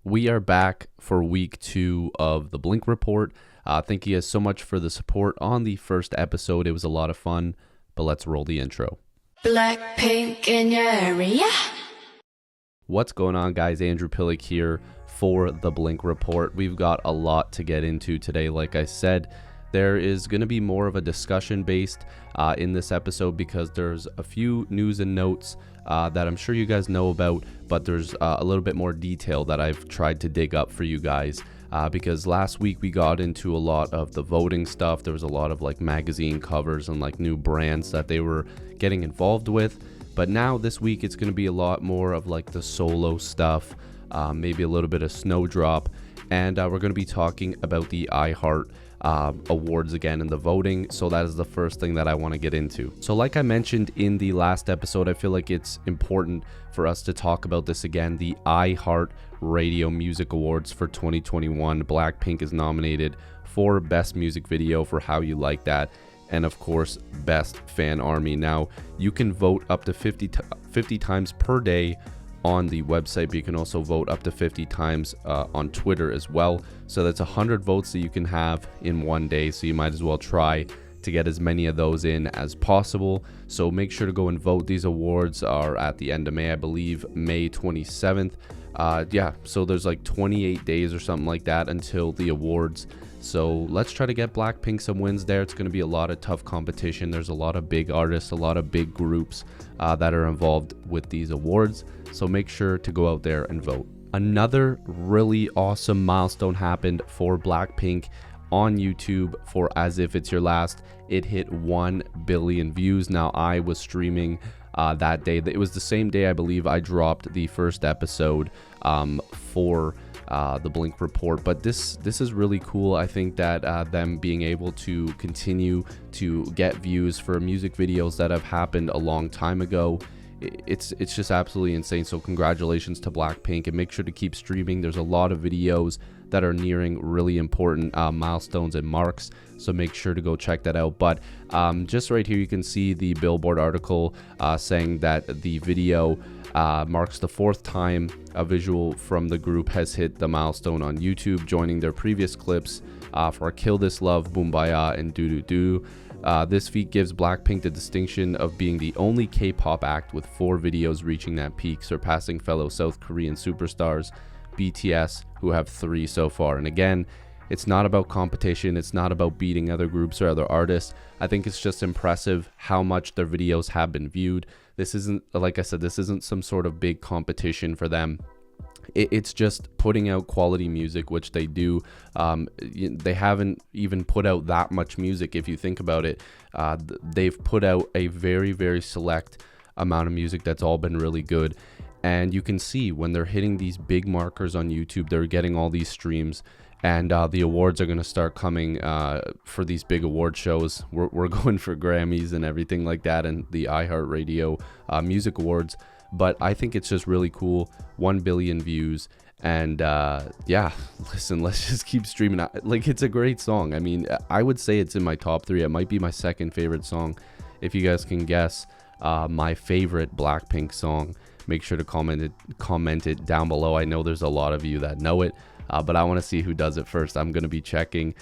We are back for week 2 of the Blink Report. Thank you guys so much for the support on the first episode. It was a lot of fun, but let's roll the intro. Blackpink in your area. What's going on, guys? Andrew Piluk here for the Blink Report. We've got a lot to get into today. Like I said, there is going to be more of a discussion based in this episode because there's a few news and notes that I'm sure you guys know about, but there's a little bit more detail that I've tried to dig up for you guys because last week we got into a lot of the voting stuff. There was a lot of like magazine covers and like new brands that they were getting involved with. But now this week it's going to be a lot more of like the solo stuff, maybe a little bit of Snowdrop, and we're going to be talking about the Iheart awards again in the voting. So that is the first thing that I want to get into. So like I mentioned in the last episode, I feel like it's important for us to talk about this again. The Iheart Radio Music Awards for 2021. Blackpink is nominated for Best Music Video for How You Like That, and of course Best Fan Army. Now you can vote up to 50 times per day on the website, but you can also vote up to 50 times on Twitter as well. So that's 100 votes that you can have in one day, so you might as well try to get as many of those in as possible. So make sure to go and vote. These awards are at the end of May, I believe May 27th. So there's like 28 days or something like that until the awards. So let's try to get Blackpink some wins there. It's going to be a lot of tough competition. There's a lot of big artists, a lot of big groups that are involved with these awards. So make sure to go out there and vote. Another really awesome milestone happened for Blackpink on YouTube for As If It's Your Last. It hit 1 billion views. Now I was streaming that day. It was the same day I believe I dropped the first episode for the Blink Report, but this is really cool. I think that them being able to continue to get views for music videos that have happened a long time ago, it's just absolutely insane. So congratulations to Blackpink, and make sure to keep streaming. There's a lot of videos that are nearing really important milestones and marks, so make sure to go check that out. But just right here you can see the Billboard article saying that the video marks the 4th time a visual from the group has hit the milestone on YouTube, joining their previous clips for Kill This Love, Boombaya, and Doo Doo Doo. This feat gives Blackpink the distinction of being the only K-pop act with 4 videos reaching that peak, surpassing fellow South Korean superstars BTS, who have 3 so far. And again, it's not about competition. It's not about beating other groups or other artists. I think it's just impressive how much their videos have been viewed. This isn't, like I said, this isn't some sort of big competition for them. It's just putting out quality music, which they do. They haven't even put out that much music. If you think about it, they've put out a very, very select amount of music that's all been really good. And you can see when they're hitting these big markers on YouTube, they're getting all these streams, and the awards are going to start coming for these big award shows. We're going for Grammys and everything like that, and the Iheart Radio Music Awards. But I think it's just really cool. 1 billion views, and listen, let's just keep streaming. Like, it's a great song. I mean, I would say it's in my top 3. It might be my second favorite song. If you guys can guess my favorite Blackpink song, make sure to comment it down below. I know there's a lot of you that know it, but I want to see who does it first. I'm going to be checking.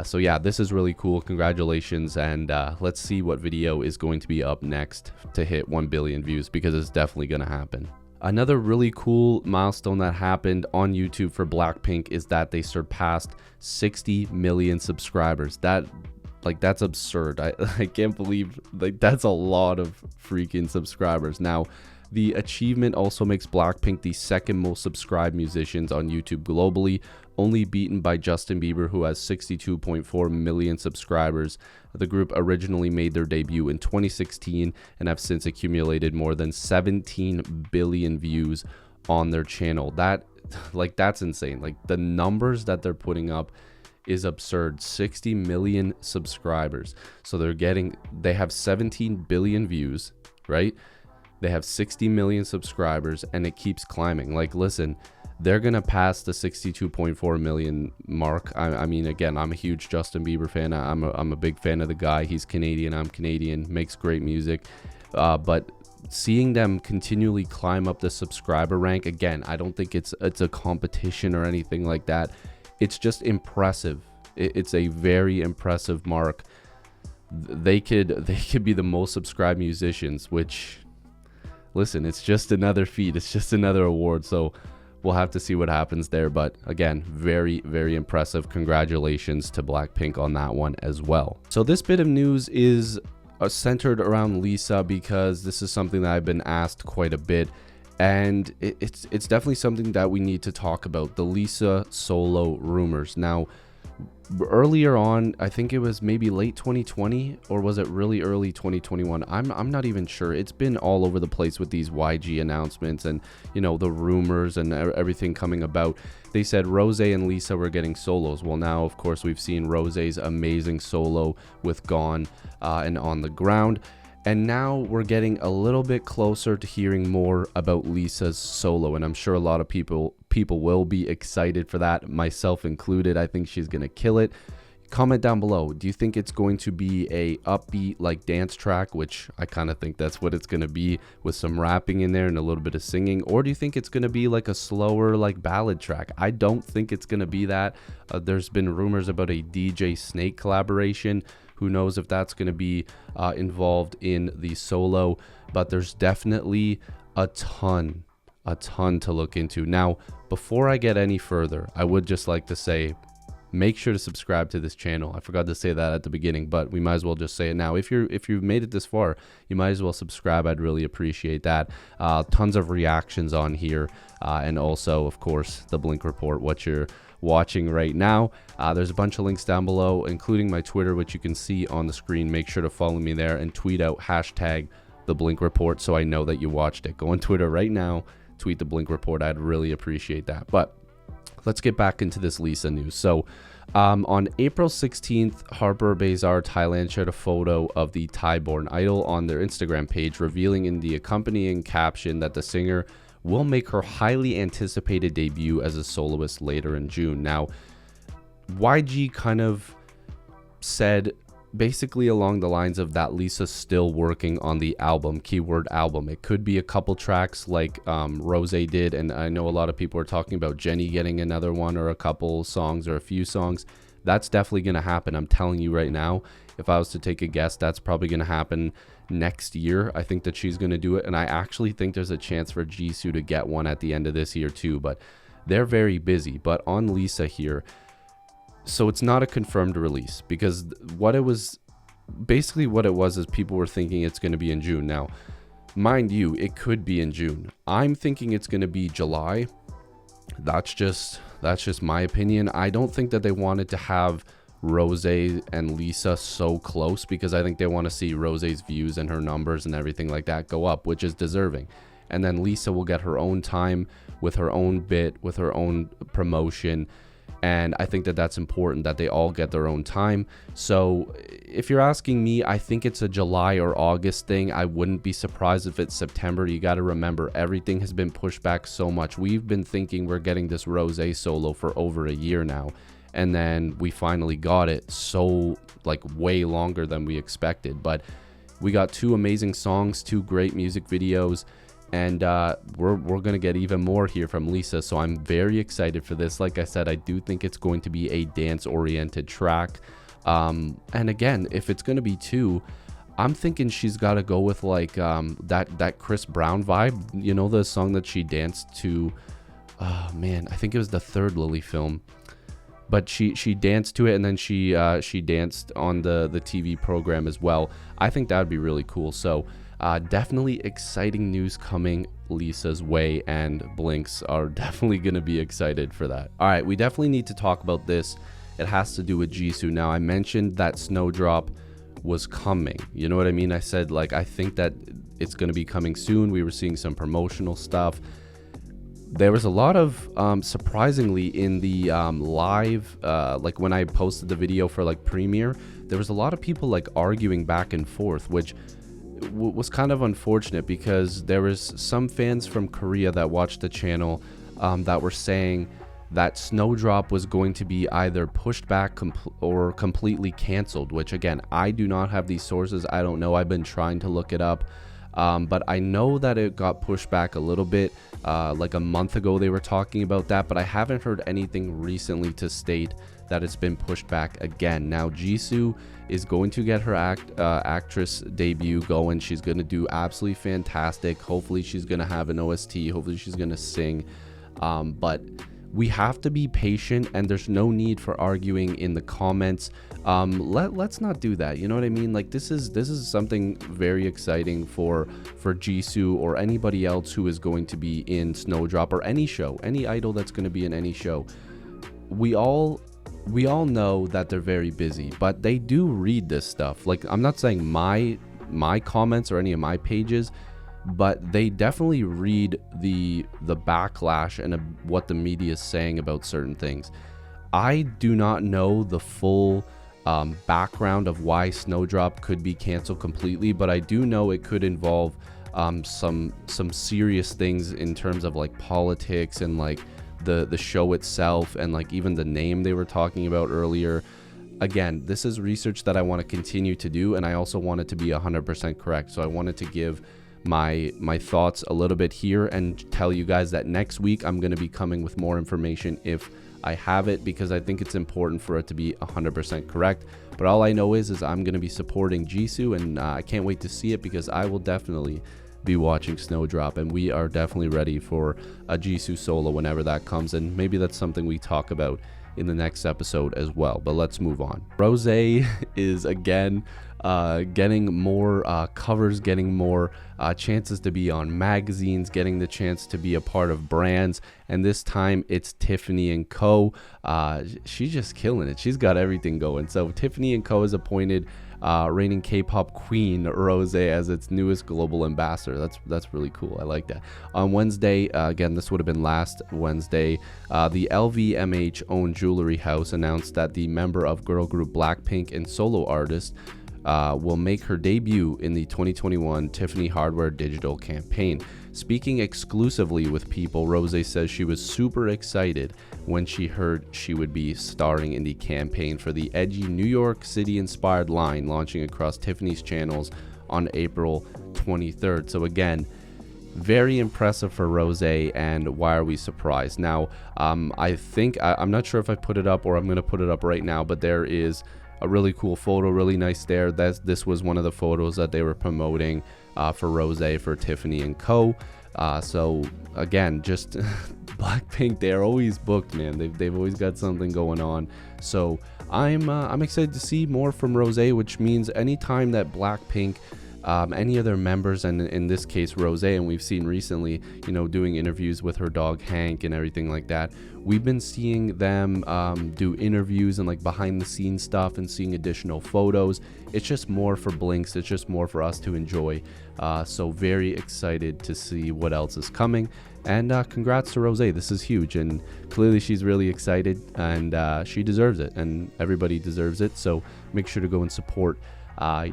So yeah, this is really cool. Congratulations, and let's see what video is going to be up next to hit 1 billion views, because it's definitely going to happen. Another really cool milestone that happened on YouTube for Blackpink is that they surpassed 60 million subscribers. That's absurd. I can't believe, like, that's a lot of freaking subscribers. Now, the achievement also makes Blackpink the second most subscribed musicians on YouTube globally, only beaten by Justin Bieber, who has 62.4 million subscribers. The group originally made their debut in 2016 and have since accumulated more than 17 billion views on their channel. That's insane. Like, the numbers that they're putting up is absurd. 60 million subscribers. So they have 17 billion views, right? They have 60 million subscribers, and it keeps climbing. Like, listen, they're gonna pass the 62.4 million mark. I mean, again, I'm a huge Justin Bieber fan. I'm a big fan of the guy. He's Canadian. I'm Canadian. Makes great music. but seeing them continually climb up the subscriber rank, again, I don't think it's a competition or anything like that. It's just impressive. It's a very impressive mark. They could be the most subscribed musicians, which, listen, it's just another feat. It's just another award. So we'll have to see what happens there. But again, very, very impressive. Congratulations to Blackpink on that one as well. So this bit of news is centered around Lisa, because this is something that I've been asked quite a bit, and it's definitely something that we need to talk about, the Lisa solo rumors. Now, earlier on, I think it was maybe late 2020, or was it really early 2021? I'm not even sure. It's been all over the place with these YG announcements and, you know, the rumors and everything coming about. They said Rose and Lisa were getting solos. Well, now, of course, we've seen Rose's amazing solo with Gone and On the Ground. And now we're getting a little bit closer to hearing more about Lisa's solo. And I'm sure a lot of people will be excited for that, myself included. I think she's going to kill it. Comment down below. Do you think it's going to be a upbeat like dance track, which I kind of think that's what it's going to be, with some rapping in there and a little bit of singing? Or do you think it's going to be like a slower like ballad track? I don't think it's going to be that. There's been rumors about a DJ Snake collaboration. Who knows if that's going to be involved in the solo, but there's definitely a ton to look into. Now, before I get any further, I would just like to say, make sure to subscribe to this channel. I forgot to say that at the beginning, but we might as well just say it now. If you've made it this far, you might as well subscribe. I'd really appreciate that. Tons of reactions on here, and also, of course, the Blink Report, what you're watching right now. There's a bunch of links down below, including my Twitter, which you can see on the screen. Make sure to follow me there and tweet out hashtag the Blink Report so I know that you watched it. Go on Twitter right now, tweet the Blink Report. I'd really appreciate that. But let's get back into this Lisa news. So on April 16th, Harper Bazaar Thailand shared a photo of the Thai-born idol on their Instagram page, revealing in the accompanying caption that the singer will make her highly anticipated debut as a soloist later in June. Now, YG kind of said basically along the lines of that Lisa's still working on the album, keyword album. It could be a couple tracks like Rose did, and I know a lot of people are talking about Jennie getting another one or a couple songs or a few songs. That's definitely going to happen. I'm telling you right now, if I was to take a guess, that's probably going to happen next year. I think that she's going to do it, and I actually think there's a chance for Jisoo to get one at the end of this year too, but they're very busy. But on Lisa here, so it's not a confirmed release, because what it was is people were thinking it's going to be in June. Now, mind you, it could be in June. I'm thinking it's going to be July. That's just my opinion. I don't think that they wanted to have Rose and Lisa so close, because I think they want to see Rose's views and her numbers and everything like that go up, which is deserving. And then Lisa will get her own time with her own bit, with her own promotion. And I think that that's important, that they all get their own time. So if you're asking me, I think it's a July or August thing. I wouldn't be surprised if it's September. You got to remember, everything has been pushed back so much. We've been thinking we're getting this Rose solo for over a year now, and then we finally got it, so like way longer than we expected. But we got two amazing songs, two great music videos, and we're going to get even more here from Lisa. So I'm very excited for this. Like I said, I do think it's going to be a dance-oriented track. And again, if it's going to be two, I'm thinking she's got to go with like that Chris Brown vibe. You know, the song that she danced to, oh man, I think it was the third Lily film. But she danced to it, and then she danced on the TV program as well. I think that would be really cool. So definitely exciting news coming Lisa's way, and Blinks are definitely going to be excited for that. All right, we definitely need to talk about this. It has to do with Jisoo. Now, I mentioned that Snowdrop was coming. You know what I mean? I said, like, I think that it's going to be coming soon. We were seeing some promotional stuff. There was a lot of, surprisingly, in the live, like when I posted the video for like premiere, there was a lot of people like arguing back and forth, which was kind of unfortunate, because there was some fans from Korea that watched the channel that were saying that Snowdrop was going to be either pushed back or completely canceled, which again, I do not have these sources. I don't know. I've been trying to look it up. But I know that it got pushed back a little bit. Like a month ago they were talking about that, but I haven't heard anything recently to state that it's been pushed back again. Now Jisoo is going to get her actress debut going. She's going to do absolutely fantastic. Hopefully she's going to have an OST. Hopefully she's going to sing. But we have to be patient, and there's no need for arguing in the comments. Let's not do that. You know what I mean? Like this is something very exciting for Jisoo or anybody else who is going to be in Snowdrop or any show, any idol that's going to be in any show. We all know that they're very busy, but they do read this stuff. Like, I'm not saying my comments or any of my pages, but they definitely read the backlash and what the media is saying about certain things. I do not know the full background of why Snowdrop could be canceled completely, but I do know it could involve some serious things in terms of like politics and like the show itself, and like even the name they were talking about earlier. Again, this is research that I want to continue to do, and I also want it to be 100% correct. So I wanted to give my thoughts a little bit here and tell you guys that next week I'm going to be coming with more information if I have it, because I think it's important for it to be 100% correct. But all I know is I'm going to be supporting Jisoo, and I can't wait to see it, because I will definitely be watching Snowdrop, and we are definitely ready for a Jisoo solo whenever that comes, and maybe that's something we talk about in the next episode as well. But let's move on. Rose is again getting more covers, getting more chances to be on magazines, getting the chance to be a part of brands, and this time it's Tiffany & Co. She's just killing it. She's got everything going. So Tiffany & Co. is appointed reigning K-pop queen Rose as its newest global ambassador. That's really cool. I like that. On Wednesday, again, this would have been last Wednesday, the LVMH owned jewelry house announced that the member of girl group Blackpink and solo artist will make her debut in the 2021 Tiffany Hardware digital campaign. Speaking exclusively with People, Rose says she was super excited when she heard she would be starring in the campaign for the edgy New York City inspired line launching across Tiffany's channels on April 23rd. So again, very impressive for Rose, and why are we surprised? Now, I think, I'm not sure if I put it up or I'm going to put it up right now, but there is a really cool photo, really nice there. This was one of the photos that they were promoting for Rose for Tiffany & Co. So again, just Blackpink, they're always booked, man. They've always got something going on. So I'm excited to see more from Rose, which means anytime that Blackpink, any other members, and in this case Rose, and we've seen recently, doing interviews with her dog Hank and everything like that, we've been seeing them do interviews and like behind the scenes stuff and seeing additional photos. It's just more for Blinks, it's just more for us to enjoy. So very excited to see what else is coming, and congrats to Rose. This is huge, and clearly she's really excited, and she deserves it, and everybody deserves it. So make sure to go and support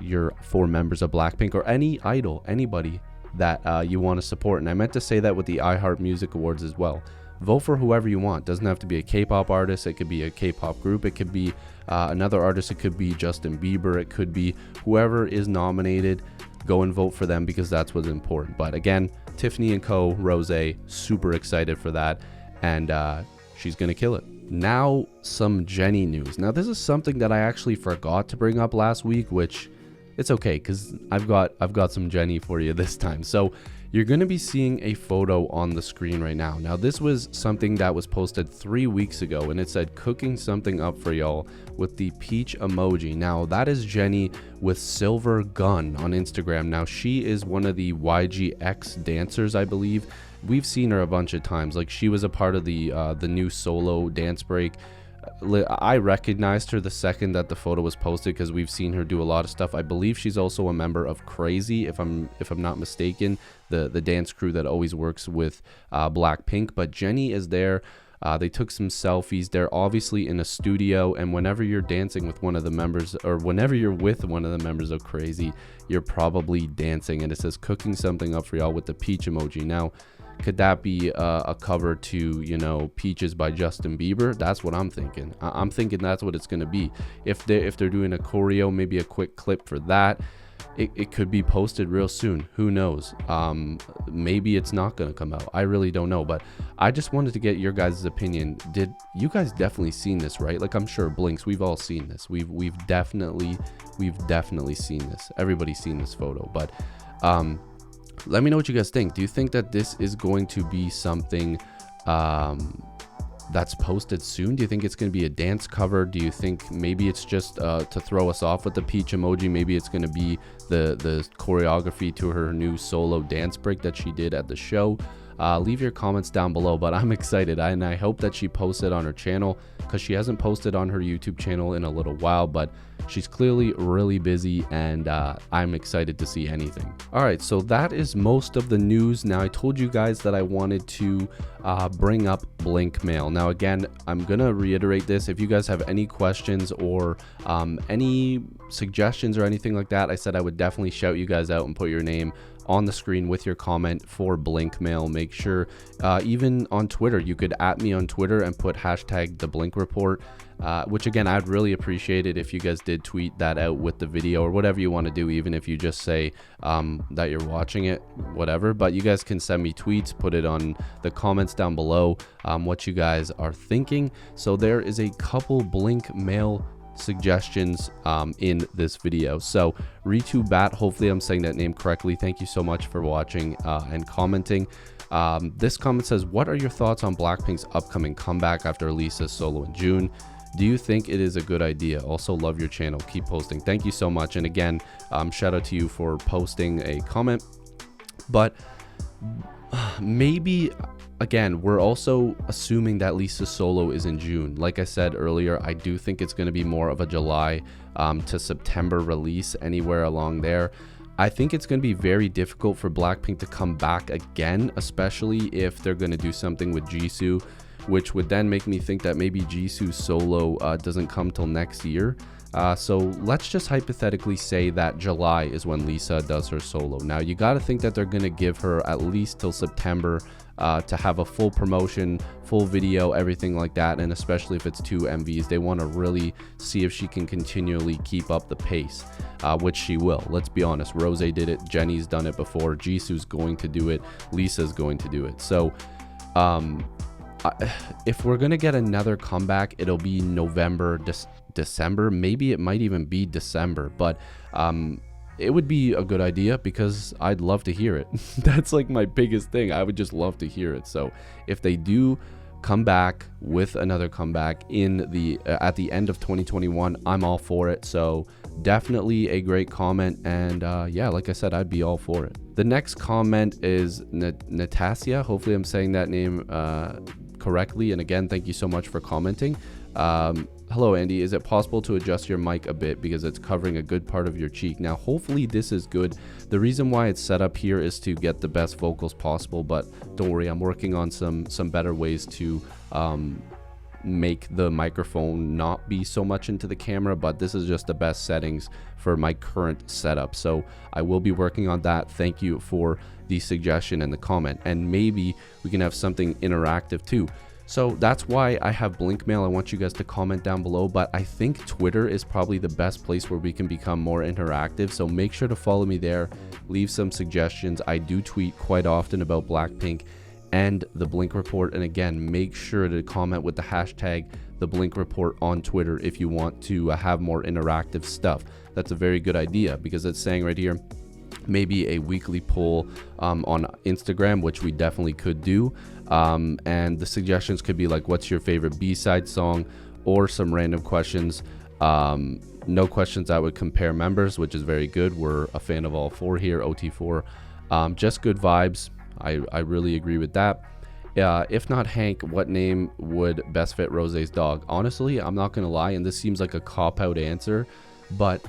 your 4 members of Blackpink, or any idol, anybody that you want to support. And I meant to say that with the Iheart Music Awards as well. Vote for whoever you want. Doesn't have to be a K-pop artist. It could be a K-pop group. It could be another artist. It could be Justin Bieber. It could be whoever is nominated. Go and vote for them, because that's what's important. But again, Tiffany & Co. Rose, super excited for that, and she's gonna kill it. Now some Jennie news. Now this is something that I actually forgot to bring up last week, which it's okay, because I've got some Jennie for you this time. So you're going to be seeing a photo on the screen right now. Now this was something that was posted 3 weeks ago, and it said cooking something up for y'all with the peach emoji. Now that is Jennie with Silver Gun on Instagram. Now she is one of the YGX dancers, I believe. We've seen her a bunch of times. Like, she was a part of the new solo dance break. I recognized her the second that the photo was posted, because we've seen her do a lot of stuff. I believe she's also a member of Crazy, if I'm not mistaken, the dance crew that always works with Blackpink. But Jennie is there. They took some selfies. They're obviously in a studio, and whenever you're dancing with one of the members, or whenever you're with one of the members of Crazy, you're probably dancing. And it says cooking something up for y'all with the peach emoji. Now, could that be a cover to, Peaches by Justin Bieber? That's what I'm thinking. I'm thinking that's what it's going to be. If they're doing a choreo, maybe a quick clip for that. it could be posted real soon. Who knows? Maybe it's not going to come out. I really don't know, but I just wanted to get your guys' opinion. Did you guys definitely seen this, right? Like, I'm sure Blinks, we've all seen this. We've definitely seen this. Everybody's seen this photo, but let me know what you guys think. Do you think that this is going to be something that's posted soon? Do you think it's going to be a dance cover? Do you think maybe it's just to throw us off with the peach emoji? Maybe it's going to be the choreography to her new solo dance break that she did at the show. Leave your comments down below, but I'm excited, and I hope that she posts it on her channel, because she hasn't posted on her YouTube channel in a little while, but she's clearly really busy, and I'm excited to see anything. All right, so that is most of the news. Now, I told you guys that I wanted to bring up Blink Mail. Now, again, I'm gonna reiterate this. If you guys have any questions or any suggestions or anything like that, I said I would definitely shout you guys out and put your name on the screen with your comment for Blink Mail. Make sure, even on Twitter, you could @ me on Twitter and put hashtag the Blink Report, which again, I'd really appreciate it if you guys did tweet that out with the video or whatever you want to do, even if you just say that you're watching it, whatever. But you guys can send me tweets, put it on the comments down below, what you guys are thinking. So there is a couple Blink Mail suggestions in this video. So Ritu hopefully I'm saying that name correctly. Thank you so much for watching and commenting. This comment says, what are your thoughts on Blackpink's upcoming comeback after Lisa's solo in June? Do you think it is a good idea? Also love your channel, keep posting. Thank you so much. And again, shout out to you for posting a comment. But maybe, again, we're also assuming that Lisa's solo is in June. Like I said earlier, I do think it's going to be more of a July to September release, anywhere along there. I think it's going to be very difficult for Blackpink to come back again, especially if they're going to do something with Jisoo, which would then make me think that maybe Jisoo's solo doesn't come till next year. So let's just hypothetically say that July is when Lisa does her solo. Now, you got to think that they're going to give her at least till September to have a full promotion, full video, everything like that. And especially if it's 2 MVs, they want to really see if she can continually keep up the pace, which she will. Let's be honest, Rose did it, Jennie's done it before, Jisoo's going to do it, Lisa's going to do it. So if we're gonna get another comeback, it'll be November, December. Maybe it might even be December, but it would be a good idea because I'd love to hear it. That's like my biggest thing. I would just love to hear it. So if they do come back with another comeback in the at the end of 2021, I'm all for it. So definitely a great comment, and yeah, like I said, I'd be all for it. The next comment is Natasia. Hopefully I'm saying that name correctly, and again, thank you so much for commenting. Hello Andy, is it possible to adjust your mic a bit because it's covering a good part of your cheek? Now hopefully this is good. The reason why it's set up here is to get the best vocals possible, but don't worry, I'm working on some better ways to make the microphone not be so much into the camera, but this is just the best settings for my current setup, so I will be working on that. Thank you for the suggestion and the comment, and maybe we can have something interactive too. So that's why I have Blink Mail. I want you guys to comment down below, but I think Twitter is probably the best place where we can become more interactive. So make sure to follow me there, leave some suggestions. I do tweet quite often about Blackpink and the Blink Report. And again, make sure to comment with the hashtag the Blink Report on Twitter if you want to have more interactive stuff. That's a very good idea because it's saying right here, maybe a weekly poll on Instagram, which we definitely could do. And the suggestions could be like, what's your favorite B-side song, or some random questions. No questions that would compare members, which is very good. We're a fan of all 4 here, OT4. Just good vibes. I really agree with that. If not Hank, what name would best fit Rose's dog? Honestly, I'm not gonna lie, and this seems like a cop-out answer, but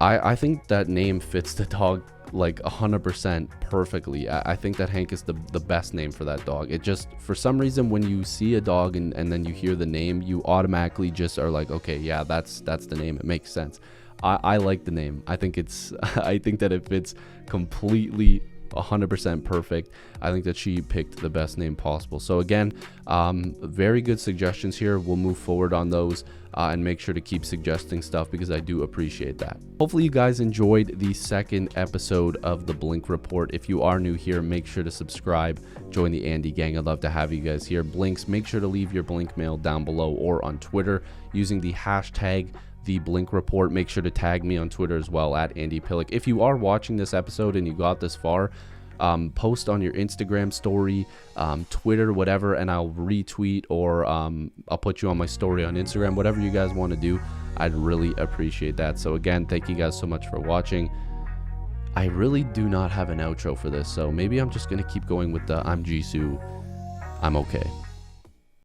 I think that name fits the dog like 100% perfectly. I think that Hank is the best name for that dog. It just, for some reason, when you see a dog and then you hear the name, you automatically just are like, okay, yeah, that's the name. It makes sense. I like the name. I think it's I think that it fits completely 100% perfect. I think that she picked the best name possible. So again, very good suggestions here. We'll move forward on those and make sure to keep suggesting stuff because I do appreciate that. Hopefully you guys enjoyed the second episode of the Blink Report. If you are new here, make sure to subscribe, join the Andy gang. I'd love to have you guys here. Blinks, make sure to leave your Blink mail down below or on Twitter using the hashtag the Blink Report. Make sure to tag me on Twitter as well at Andy Piluk. If you are watching this episode and you got this far, post on your Instagram story, Twitter, whatever, and I'll retweet or I'll put you on my story on Instagram, whatever you guys want to do. I'd really appreciate that. So again, thank you guys so much for watching. I really do not have an outro for this, so maybe I'm just gonna keep going with the I'm Jisoo, I'm okay.